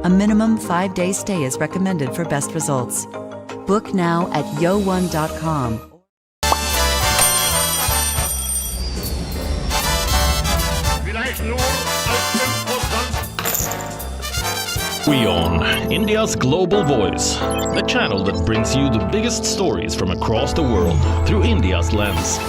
A minimum 5-day stay is recommended for best results. Book now at WION.com. WION, India's global voice, the channel that brings you the biggest stories from across the world through India's lens.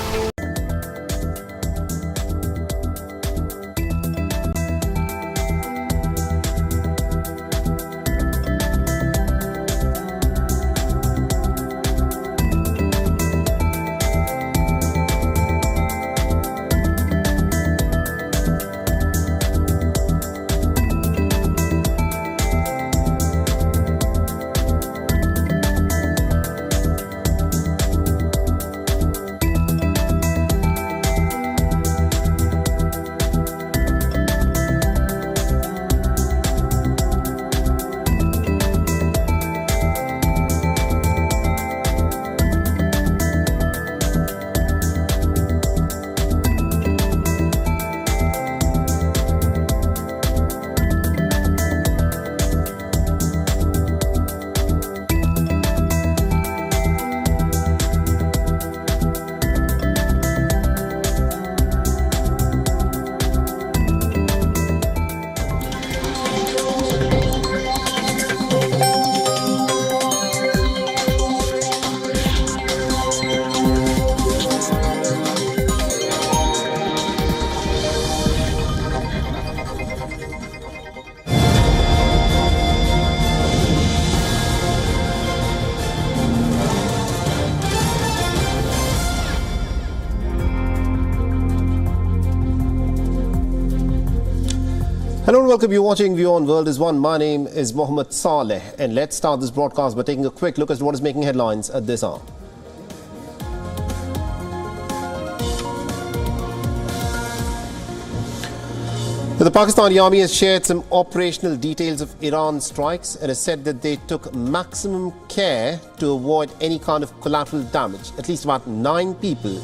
Hello and welcome. You're watching WION World is One. My name is Mohammed Saleh, and let's start this broadcast by taking a quick look at what is making headlines at this hour. The Pakistani army has shared some operational details of Iran's strikes and has said that they took maximum care to avoid any kind of collateral damage. At least about 9 people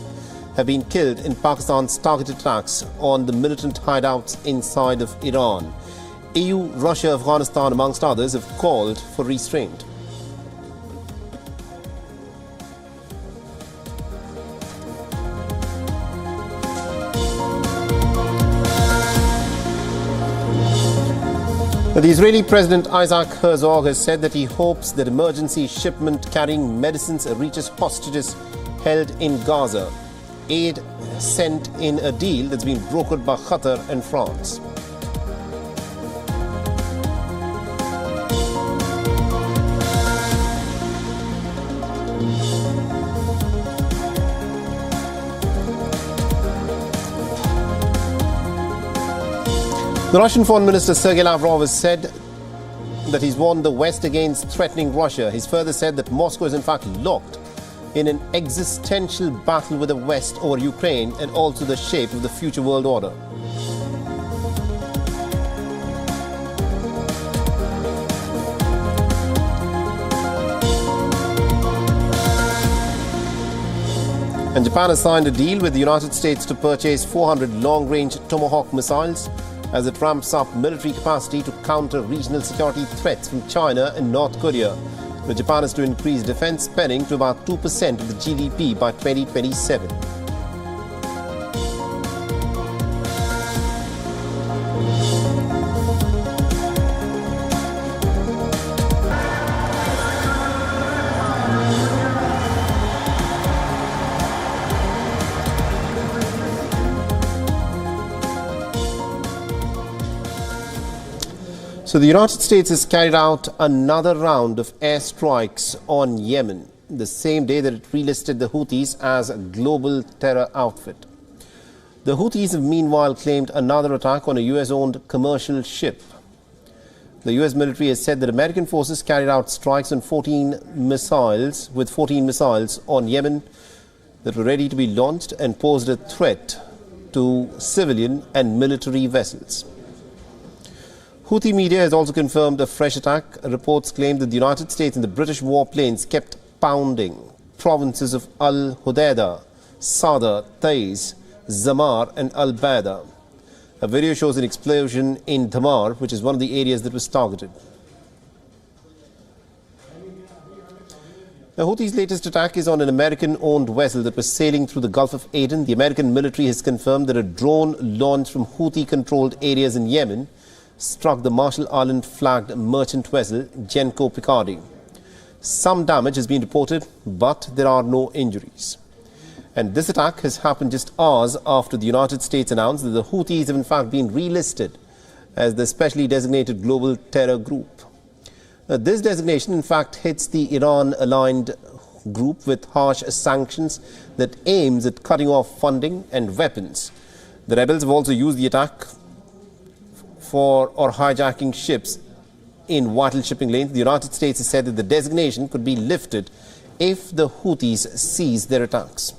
have been killed in Pakistan's targeted attacks on the militant hideouts inside of Iran. EU, Russia, Afghanistan, amongst others, have called for restraint. The Israeli President Isaac Herzog has said that he hopes that emergency shipment carrying medicines reaches hostages held in Gaza. Aid sent in a deal that's been brokered by Qatar and France. The Russian Foreign Minister Sergei Lavrov has said that he's warned the West against threatening Russia. He's further said that Moscow is in fact locked in an existential battle with the West over Ukraine and also the shape of the future world order. And Japan has signed a deal with the United States to purchase 400 long-range Tomahawk missiles as it ramps up military capacity to counter regional security threats from China and North Korea. Japan is to increase defense spending to about 2% of the GDP by 2027. So the United States has carried out another round of airstrikes on Yemen, the same day that it relisted the Houthis as a global terror outfit. The Houthis have meanwhile claimed another attack on a US-owned commercial ship. The US military has said that American forces carried out strikes on 14 missiles on Yemen that were ready to be launched and posed a threat to civilian and military vessels. Houthi media has also confirmed a fresh attack. Reports claim that the United States and the British warplanes kept pounding provinces of Al-Hudaydah, Sadr, Taiz, Zamar and Al-Baida. A video shows an explosion in Dhamar, which is one of the areas that was targeted. The Houthis' latest attack is on an American-owned vessel that was sailing through the Gulf of Aden. The American military has confirmed that a drone launched from Houthi-controlled areas in Yemen struck the Marshall Island-flagged merchant vessel Genco Picardy. Some damage has been reported, but there are no injuries. And this attack has happened just hours after the United States announced that the Houthis have in fact been relisted as the specially designated global terror group. This designation in fact hits the Iran-aligned group with harsh sanctions that aims at cutting off funding and weapons. The rebels have also used the attack for hijacking ships in vital shipping lanes. The United States has said that the designation could be lifted if the Houthis cease their attacks.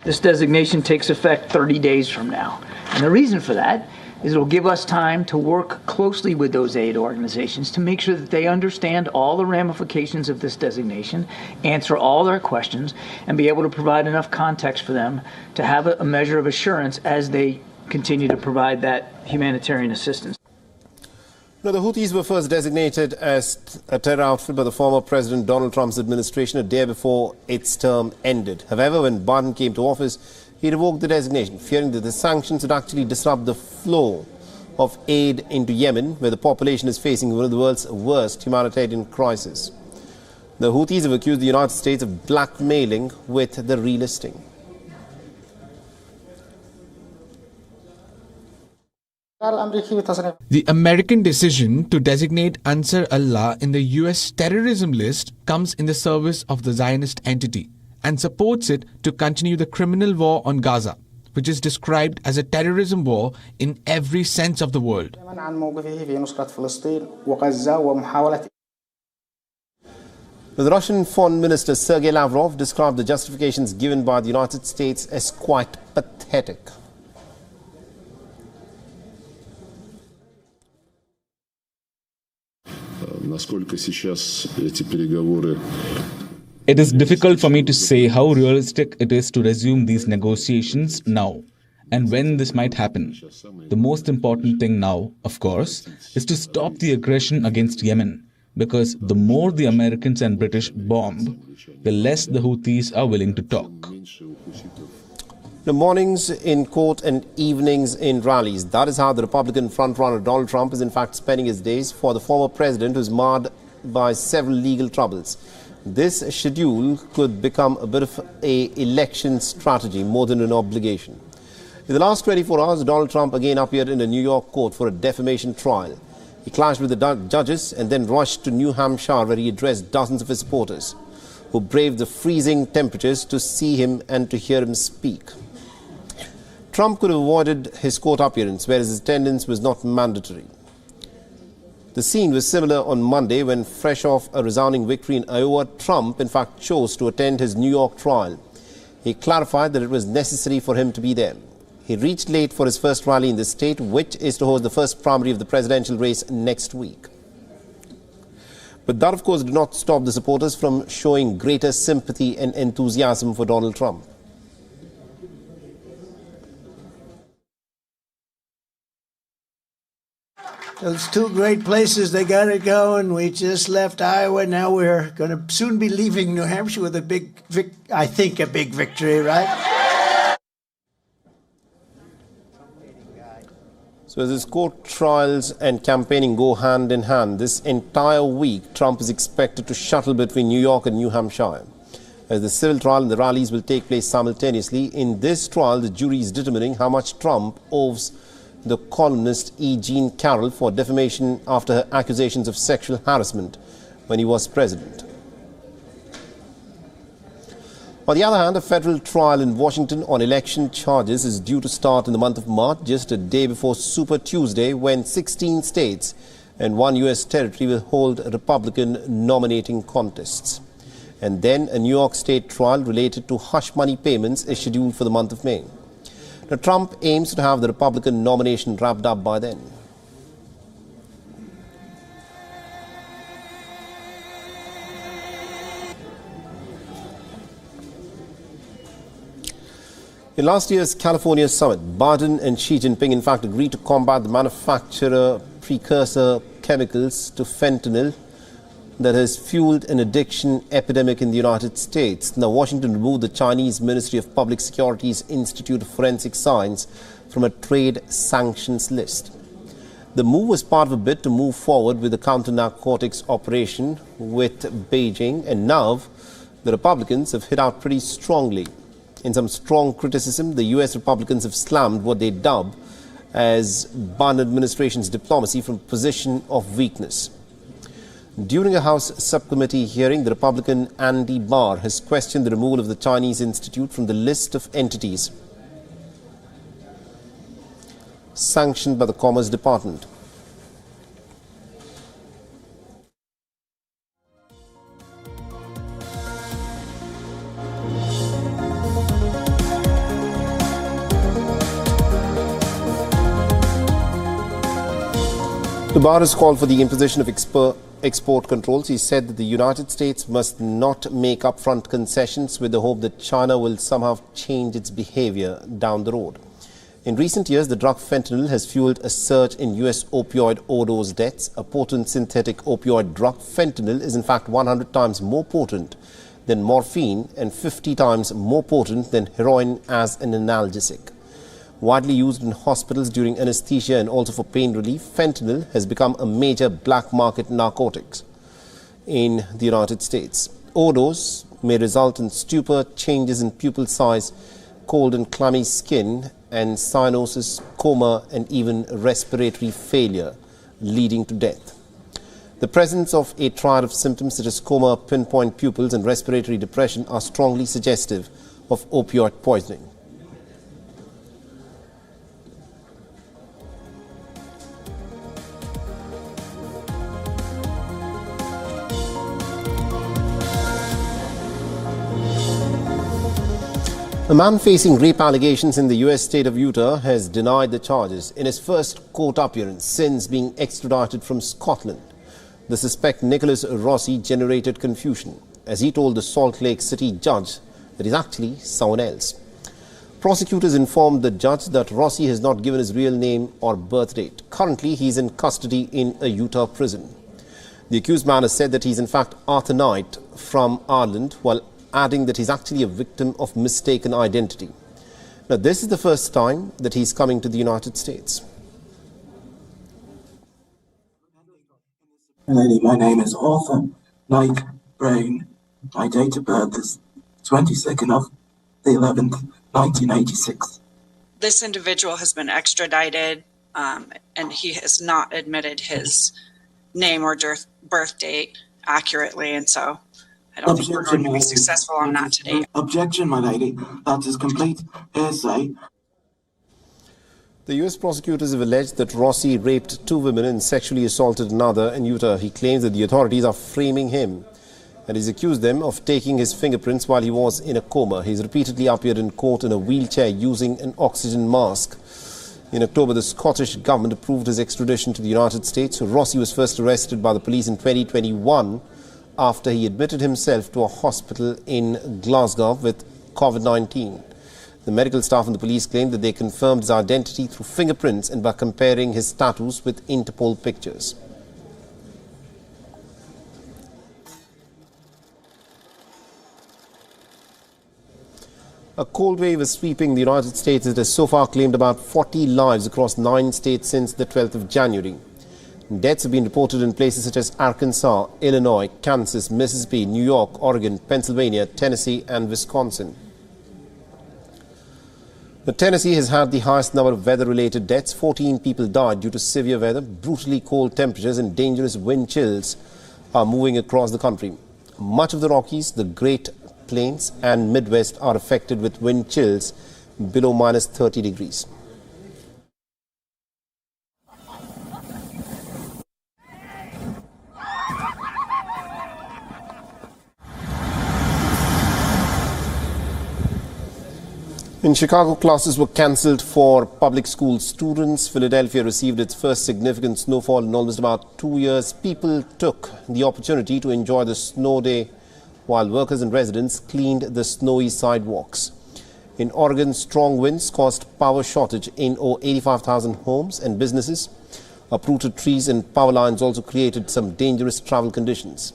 This designation takes effect 30 days from now. And the reason for that is it will give us time to work closely with those aid organizations to make sure that they understand all the ramifications of this designation, answer all their questions, and be able to provide enough context for them to have a measure of assurance as they continue to provide that humanitarian assistance. Now, the Houthis were first designated as a terror outfit by the former President Donald Trump's administration a day before its term ended. However, when Biden came to office, he revoked the designation, fearing that the sanctions would actually disrupt the flow of aid into Yemen, where the population is facing one of the world's worst humanitarian crises. The Houthis have accused the United States of blackmailing with the relisting. The American decision to designate Ansar Allah in the US terrorism list comes in the service of the Zionist entity and supports it to continue the criminal war on Gaza, which is described as a terrorism war in every sense of the word. The Russian Foreign Minister Sergei Lavrov described the justifications given by the United States as quite pathetic. It is difficult for me to say how realistic it is to resume these negotiations now and when this might happen. The most important thing now, of course, is to stop the aggression against Yemen, because the more the Americans and British bomb, the less the Houthis are willing to talk. The mornings in court and evenings in rallies. That is how the Republican frontrunner Donald Trump is in fact spending his days. For the former president, who is marred by several legal troubles, this schedule could become a bit of an election strategy more than an obligation. In the last 24 hours, Donald Trump again appeared in a New York court for a defamation trial. He clashed with the judges and then rushed to New Hampshire, where he addressed dozens of his supporters who braved the freezing temperatures to see him and to hear him speak. Trump could have avoided his court appearance, whereas his attendance was not mandatory. The scene was similar on Monday when, fresh off a resounding victory in Iowa, Trump in fact chose to attend his New York trial. He clarified that it was necessary for him to be there. He reached late for his first rally in the state, which is to host the first primary of the presidential race next week. But that, of course, did not stop the supporters from showing greater sympathy and enthusiasm for Donald Trump. Those two great places, they got to go, and we just left Iowa. Now we're going to soon be leaving New Hampshire with a big victory, right? So as his court trials and campaigning go hand in hand, this entire week, Trump is expected to shuttle between New York and New Hampshire, as the civil trial and the rallies will take place simultaneously. In this trial, the jury is determining how much Trump owes the columnist E. Jean Carroll for defamation after her accusations of sexual harassment when he was president. On the other hand, a federal trial in Washington on election charges is due to start in the month of March, just a day before Super Tuesday, when 16 states and one U.S. territory will hold Republican nominating contests. And then a New York state trial related to hush money payments is scheduled for the month of May. Now, Trump aims to have the Republican nomination wrapped up by then. In last year's California summit, Biden and Xi Jinping in fact agreed to combat the manufacturer precursor chemicals to fentanyl that has fueled an addiction epidemic in the United States. Now, Washington removed the Chinese Ministry of Public Security's Institute of Forensic Science from a trade sanctions list. The move was part of a bid to move forward with the counter-narcotics operation with Beijing, and now the Republicans have hit out pretty strongly. In some strong criticism, the US Republicans have slammed what they dub as Biden administration's diplomacy from a position of weakness. During a House subcommittee hearing, the Republican Andy Barr has questioned the removal of the Chinese Institute from the list of entities sanctioned by the Commerce Department. Barr has called for the imposition of export controls. He said that the United States must not make upfront concessions with the hope that China will somehow change its behavior down the road. In recent years, the drug fentanyl has fueled a surge in US opioid overdose deaths. A potent synthetic opioid drug, fentanyl, is in fact 100 times more potent than morphine and 50 times more potent than heroin as an analgesic. Widely used in hospitals during anesthesia and also for pain relief, fentanyl has become a major black market narcotics in the United States. Overdose may result in stupor, changes in pupil size, cold and clammy skin, and cyanosis, coma, and even respiratory failure, leading to death. The presence of a triad of symptoms such as coma, pinpoint pupils, and respiratory depression are strongly suggestive of opioid poisoning. A man facing rape allegations in the U.S. state of Utah has denied the charges in his first court appearance since being extradited from Scotland. The suspect, Nicholas Rossi, generated confusion as he told the Salt Lake City judge that he's actually someone else. Prosecutors informed the judge that Rossi has not given his real name or birth date. Currently, he is in custody in a Utah prison. The accused man has said that he is in fact Arthur Knight from Ireland, while adding that he's actually a victim of mistaken identity. Now, this is the first time that he's coming to the United States. Lady, my name is Arthur Knight Brown. My date of birth is 22nd of the 11th, 1986. This individual has been extradited, and he has not admitted his name or birth date accurately, and so I don't think we're going to be successful on that today. Objection, my lady. That is complete hearsay. The U.S. prosecutors have alleged that Rossi raped 2 women and sexually assaulted another in Utah. He claims that the authorities are framing him, and he's accused them of taking his fingerprints while he was in a coma. He's repeatedly appeared in court in a wheelchair using an oxygen mask. In October, the Scottish government approved his extradition to the United States. Rossi was first arrested by the police in 2021 after he admitted himself to a hospital in Glasgow with COVID-19. The medical staff and the police claimed that they confirmed his identity through fingerprints and by comparing his tattoos with Interpol pictures. A cold wave is sweeping the United States. It has so far claimed about 40 lives across 9 states since the 12th of January. Deaths have been reported in places such as Arkansas, Illinois, Kansas, Mississippi, New York, Oregon, Pennsylvania, Tennessee, and Wisconsin. Tennessee has had the highest number of weather-related deaths. 14 people died due to severe weather. Brutally cold temperatures and dangerous wind chills are moving across the country. Much of the Rockies, the Great Plains, and Midwest are affected with wind chills below minus 30 degrees. In Chicago, classes were cancelled for public school students. Philadelphia received its first significant snowfall in almost about 2 years. People took the opportunity to enjoy the snow day while workers and residents cleaned the snowy sidewalks. In Oregon, strong winds caused power shortage in over 85,000 homes and businesses. Uprooted trees and power lines also created some dangerous travel conditions.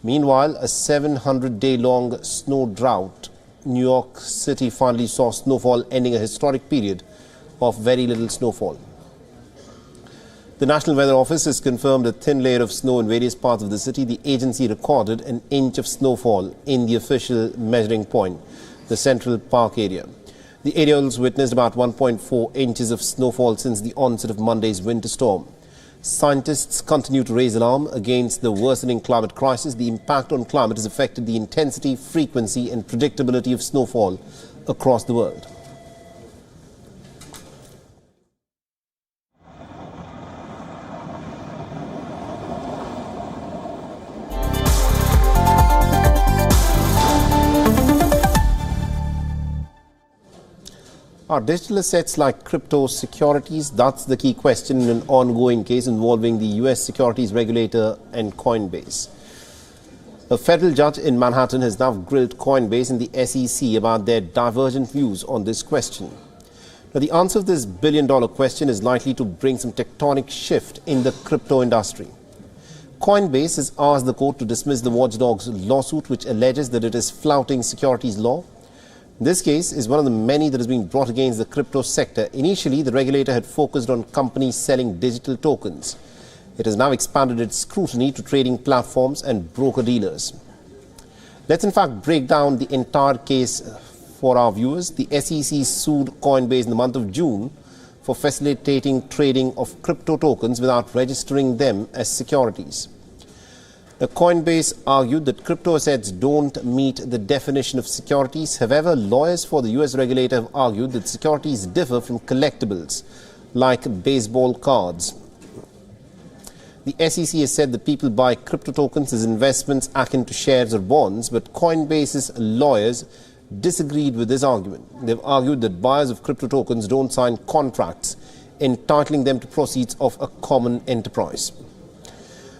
Meanwhile, a 700-day-long snow drought, New York City finally saw snowfall, ending a historic period of very little snowfall. The National Weather Office has confirmed a thin layer of snow in various parts of the city. The agency recorded an inch of snowfall in the official measuring point, the Central Park area. The areas witnessed about 1.4 inches of snowfall since the onset of Monday's winter storm. Scientists continue to raise alarm against the worsening climate crisis. The impact on climate has affected the intensity, frequency and predictability of snowfall across the world. Are digital assets like crypto securities? That's the key question in an ongoing case involving the US securities regulator and Coinbase. A federal judge in Manhattan has now grilled Coinbase and the SEC about their divergent views on this question. Now, the answer to this billion-dollar question is likely to bring some tectonic shift in the crypto industry. Coinbase has asked the court to dismiss the watchdog's lawsuit, which alleges that it is flouting securities law. This case is one of the many that is being brought against the crypto sector. Initially, the regulator had focused on companies selling digital tokens. It has now expanded its scrutiny to trading platforms and broker-dealers. Let's in fact break down the entire case for our viewers. The SEC sued Coinbase in the month of June for facilitating trading of crypto tokens without registering them as securities. The Coinbase argued that crypto assets don't meet the definition of securities. However, lawyers for the US regulator have argued that securities differ from collectibles, like baseball cards. The SEC has said that people buy crypto tokens as investments akin to shares or bonds, but Coinbase's lawyers disagreed with this argument. They've argued that buyers of crypto tokens don't sign contracts entitling them to proceeds of a common enterprise.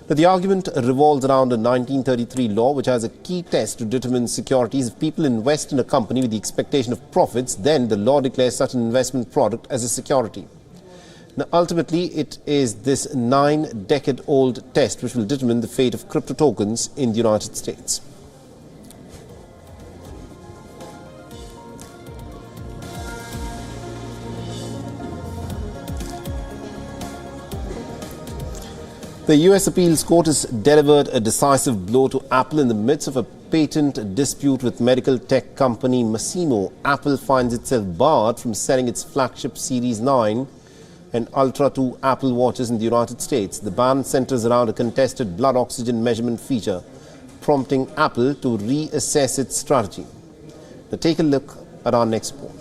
The argument revolves around a 1933 law which has a key test to determine securities. If people invest in a company with the expectation of profits, then the law declares such an investment product as a security. Now, ultimately, it is this 9-decade-old test which will determine the fate of crypto tokens in the United States. The US Appeals Court has delivered a decisive blow to Apple in the midst of a patent dispute with medical tech company Masimo. Apple finds itself barred from selling its flagship Series 9 and Ultra 2 Apple Watches in the United States. The ban centers around a contested blood oxygen measurement feature, prompting Apple to reassess its strategy. Now take a look at our next report.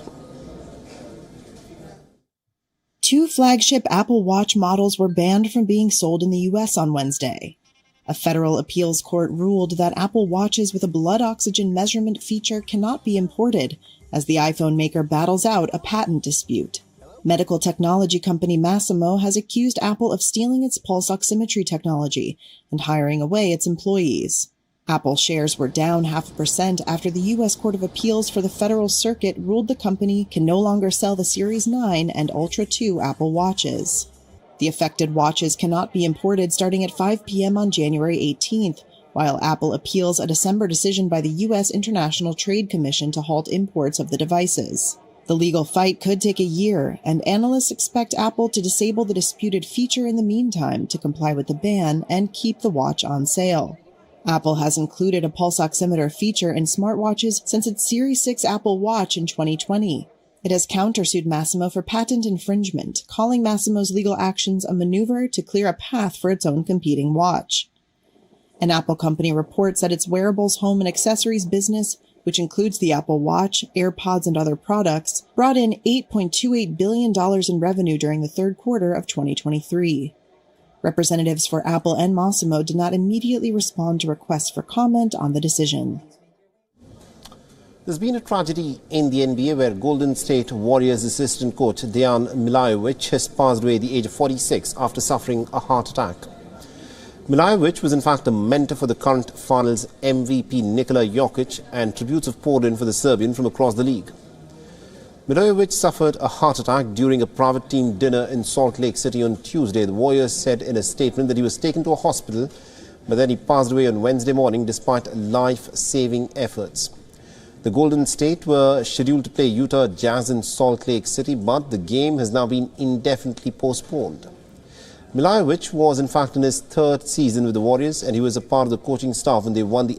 Two flagship Apple Watch models were banned from being sold in the U.S. on Wednesday. A federal appeals court ruled that Apple Watches with a blood oxygen measurement feature cannot be imported, as the iPhone maker battles out a patent dispute. Medical technology company Masimo has accused Apple of stealing its pulse oximetry technology and hiring away its employees. Apple shares were down 0.5% after the U.S. Court of Appeals for the Federal Circuit ruled the company can no longer sell the Series 9 and Ultra 2 Apple Watches. The affected watches cannot be imported starting at 5 p.m. on January 18th, while Apple appeals a December decision by the U.S. International Trade Commission to halt imports of the devices. The legal fight could take a year, and analysts expect Apple to disable the disputed feature in the meantime to comply with the ban and keep the watch on sale. Apple has included a pulse oximeter feature in smartwatches since its Series 6 Apple Watch in 2020. It has countersued Masimo for patent infringement, calling Masimo's legal actions a maneuver to clear a path for its own competing watch. An Apple company reports that its wearables, home, and accessories business, which includes the Apple Watch, AirPods, and other products, brought in $8.28 billion in revenue during the third quarter of 2023. Representatives for Apple and Masimo did not immediately respond to requests for comment on the decision. There's been a tragedy in the NBA where Golden State Warriors assistant coach Dejan Milich has passed away at the age of 46 after suffering a heart attack. Milich was in fact a mentor for the current finals MVP Nikola Jokic, and tributes have poured in for the Serbian from across the league. Milich suffered a heart attack during a private team dinner in Salt Lake City on Tuesday. The Warriors said in a statement that he was taken to a hospital but then he passed away on Wednesday morning despite life-saving efforts. The Golden State were scheduled to play Utah Jazz in Salt Lake City, but the game has now been indefinitely postponed. Milich was in fact in his third season with the Warriors, and he was a part of the coaching staff when they won the